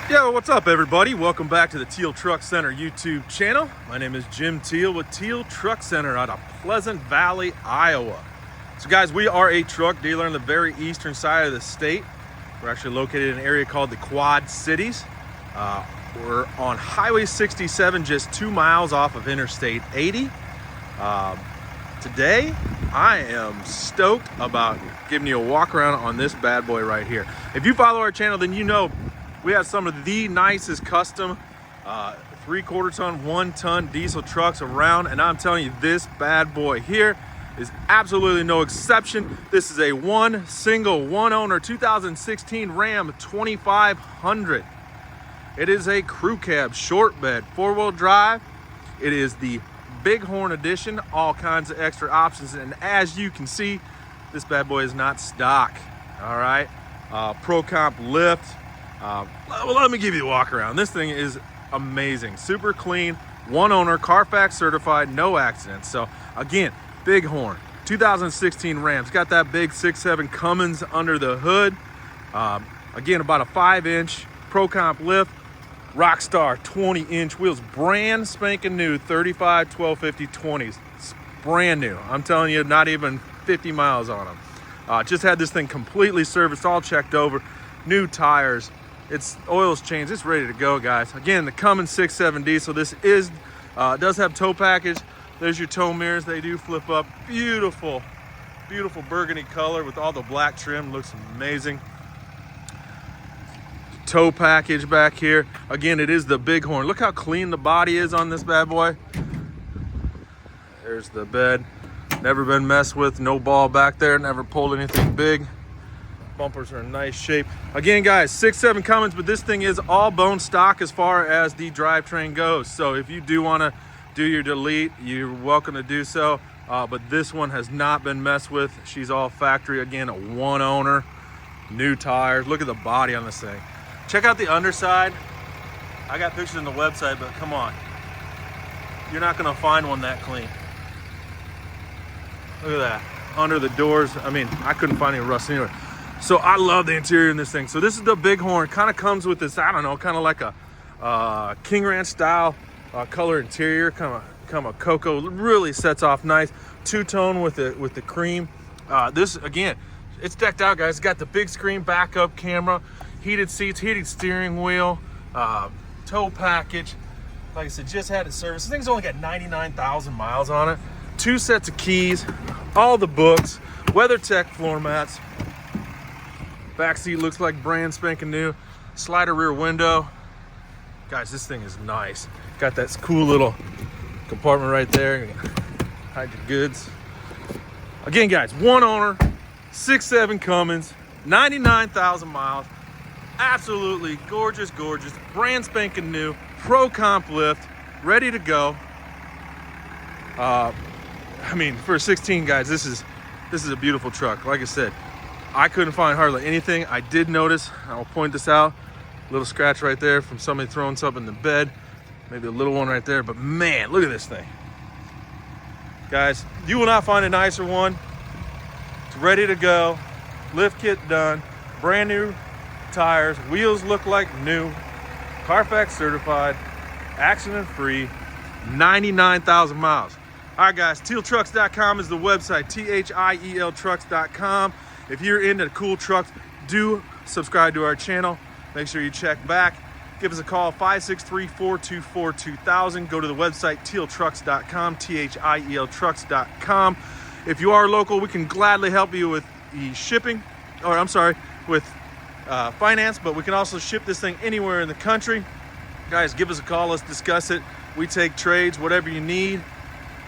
Yo, what's up everybody? Welcome back to the Teal Truck Center YouTube channel. My name is Jim Teal with Teal Truck Center out of Pleasant Valley, Iowa. So guys, we are a truck dealer on the very eastern side of the state. We're actually located in an area called the Quad Cities. We're on Highway 67, just 2 miles off of Interstate 80. Today, I am stoked about giving you a walk around on this bad boy right here. If you follow our channel, then you know we have some of the nicest custom 3/4 ton, 1 ton diesel trucks around, and I'm telling you, this bad boy here is absolutely no exception. This is a one owner 2016 Ram 2500. It is a crew cab, short bed, 4-wheel drive. It is the Bighorn edition, all kinds of extra options, and as you can see, this bad boy is not stock. All right, Pro Comp lift. Well, let me give you a walk around. This thing is amazing, super clean, 1 owner, Carfax certified, no accidents. So again, Bighorn 2016 Rams, got that big 6.7 Cummins under the hood. Again, about a 5-inch Pro Comp lift, Rockstar 20-inch wheels, brand spanking new 35 1250 20s. It's brand new. I'm telling you, not even 50 miles on them. Just had this thing completely serviced, all checked over, new tires. It's oil's changed, it's ready to go, guys. Again, the Cummins 6.7 diesel. This is does have tow package. There's your tow mirrors, they do flip up. Beautiful, beautiful burgundy color with all the black trim, looks amazing. Tow package back here. Again, it is the Bighorn. Look how clean the body is on this bad boy. There's the bed, never been messed with, no ball back there, never pulled anything big. Bumpers are in nice shape. Again, guys, 6.7 Cummins, but this thing is all bone stock as far as the drivetrain goes. So if you do want to do your delete, you're welcome to do so. But this one has not been messed with. She's all factory. Again, a 1 owner, new tires. Look at the body on this thing. Check out the underside. I got pictures on the website, but come on. You're not going to find one that clean. Look at that. Under the doors, I mean, I couldn't find any rust anywhere. So I love the interior in this thing. So this is the Bighorn. Kind of comes with this, I don't know, kind of like a King Ranch style color interior, kind of cocoa. Really sets off nice. 2-tone with the cream. This again, it's decked out, guys. It's got the big screen, backup camera, heated seats, heated steering wheel, tow package. Like I said, just had it serviced. This thing's only got 99,000 miles on it. 2 sets of keys, all the books, WeatherTech floor mats. Back seat looks like brand spanking new. Slider rear window. Guys, this thing is nice. Got that cool little compartment right there. Hide your goods. Again, guys, 1 owner, 6.7 Cummins, 99,000 miles. Absolutely gorgeous, gorgeous. Brand spanking new. Pro Comp lift, ready to go. I mean, for a 16, guys, this is a beautiful truck. Like I said, I couldn't find hardly anything. I did notice, I'll point this out, a little scratch right there from somebody throwing something in the bed. Maybe a little one right there, but man, look at this thing. Guys, you will not find a nicer one. It's ready to go. Lift kit done. Brand new tires. Wheels look like new. Carfax certified. Accident free. 99,000 miles. All right, guys, tealtrucks.com is the website. THIEL trucks.com. If you're into cool trucks, do subscribe to our channel. Make sure you check back. Give us a call, 563-424-2000. Go to the website, tealtrucks.com, THIEL trucks.com. If you are local, we can gladly help you with the shipping, or I'm sorry, with finance, but we can also ship this thing anywhere in the country. Guys, give us a call. Let's discuss it. We take trades, whatever you need.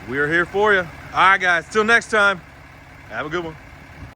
We're here for you. All right, guys, till next time, have a good one.